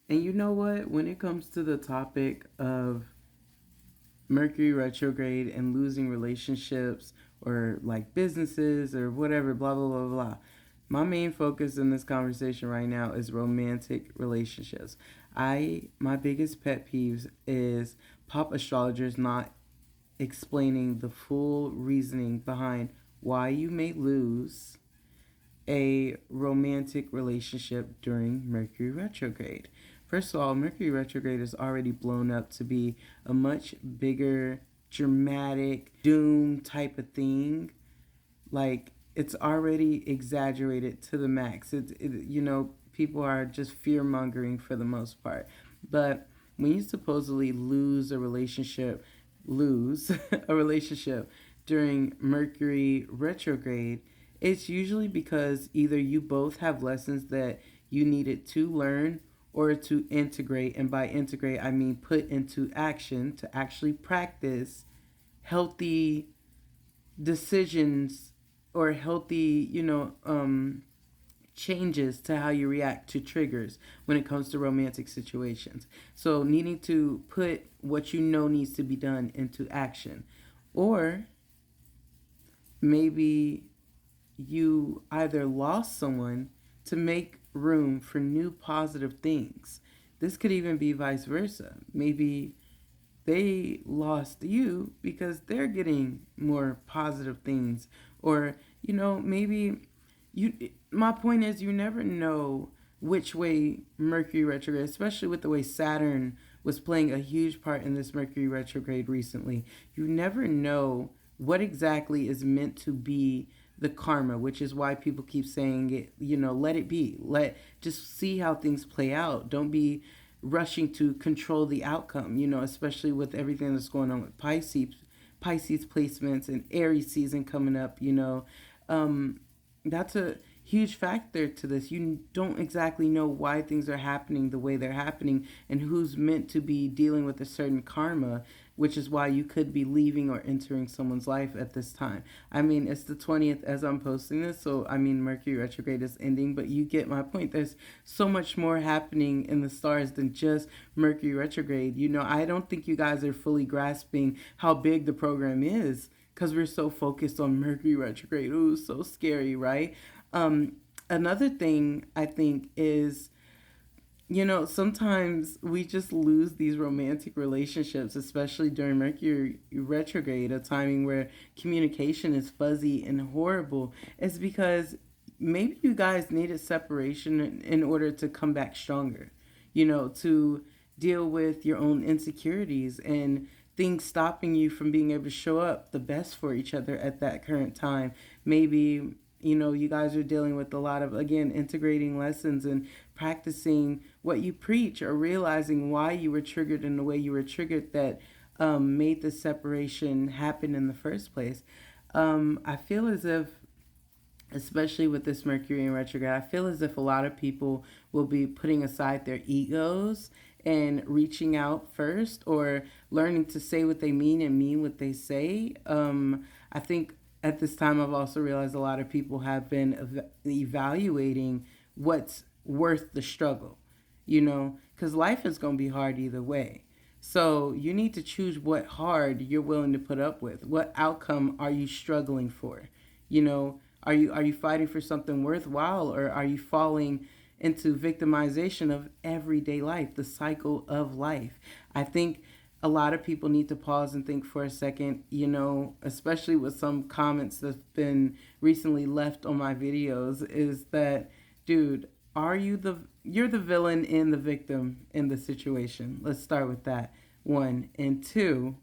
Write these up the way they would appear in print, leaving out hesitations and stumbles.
And you know what? When it comes to the topic of Mercury retrograde and losing relationships or like businesses or whatever, blah, blah, blah, blah. My main focus in this conversation right now is romantic relationships. My biggest pet peeves is pop astrologers not explaining the full reasoning behind why you may lose a romantic relationship during Mercury retrograde. First of all, Mercury retrograde is already blown up to be a much bigger, dramatic, doom type of thing. Like, it's already exaggerated to the max. People are just fear mongering for the most part. But when you supposedly lose a relationship during Mercury retrograde, it's usually because either you both have lessons that you needed to learn or to integrate. And by integrate, I mean put into action to actually practice healthy decisions or healthy, changes to how you react to triggers when it comes to romantic situations. So, needing to put what you know needs to be done into action. Or maybe you either lost someone to make room for new positive things. This could even be vice versa. Maybe they lost you because they're getting more positive things. Or, maybe you my point is you never know which way Mercury retrograde, especially with the way Saturn was playing a huge part in this Mercury retrograde recently. You never know what exactly is meant to be the karma, which is why people keep saying it, let it be. Just see how things play out. Don't be rushing to control the outcome, especially with everything that's going on with Pisces placements and Aries season coming up, that's a huge factor to this. You don't exactly know why things are happening the way they're happening and who's meant to be dealing with a certain karma, which is why you could be leaving or entering someone's life at this time. I mean, it's the 20th as I'm posting this, so I mean, Mercury retrograde is ending, but you get my point. There's so much more happening in the stars than just Mercury retrograde. I don't think you guys are fully grasping how big the program is because we're so focused on Mercury retrograde. Ooh, so scary, right? Um, Another thing I think is, sometimes we just lose these romantic relationships, especially during Mercury retrograde, a timing where communication is fuzzy and horrible. It's because maybe you guys needed separation in order to come back stronger, to deal with your own insecurities and things stopping you from being able to show up the best for each other at that current time. Maybe, you guys are dealing with a lot of, again, integrating lessons and practicing what you preach or realizing why you were triggered in the way you were triggered that made the separation happen in the first place. I feel as if, especially with this Mercury in retrograde, I feel as if a lot of people will be putting aside their egos and reaching out first or learning to say what they mean and mean what they say. I think at this time I've also realized a lot of people have been evaluating what's worth the struggle, because life is going to be hard either way. So you need to choose what hard you're willing to put up with. What outcome are you struggling for? Are you fighting for something worthwhile, or are you falling into victimization of everyday life, the cycle of life? I think a lot of people need to pause and think for a second, especially with some comments that's been recently left on my videos, is that, dude, you're the villain and the victim in the situation. Let's start with that. One. And two,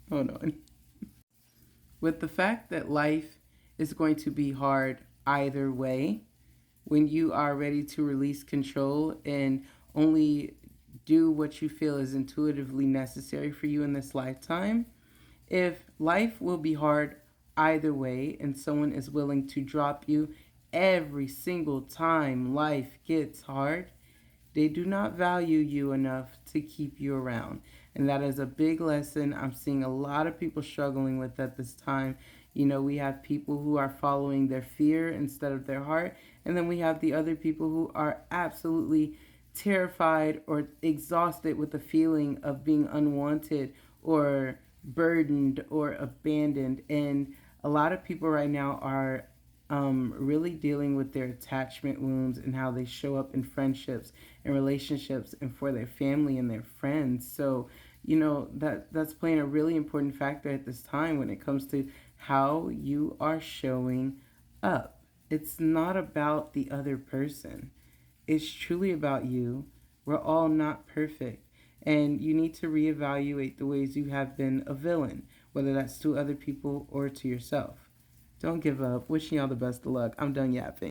hold on. With the fact that life is going to be hard either way, when you are ready to release control and only do what you feel is intuitively necessary for you in this lifetime, if life will be hard either way and someone is willing to drop you every single time life gets hard, they do not value you enough to keep you around. And that is a big lesson I'm seeing a lot of people struggling with at this time. We have people who are following their fear instead of their heart, And then we have the other people who are absolutely terrified or exhausted with the feeling of being unwanted or burdened or abandoned. And a lot of people right now are really dealing with their attachment wounds and how they show up in friendships and relationships and for their family and their friends. So, that's playing a really important factor at this time when it comes to how you are showing up. It's not about the other person. It's truly about you. We're all not perfect. And you need to reevaluate the ways you have been a villain, whether that's to other people or to yourself. Don't give up. Wishing y'all the best of luck. I'm done yapping.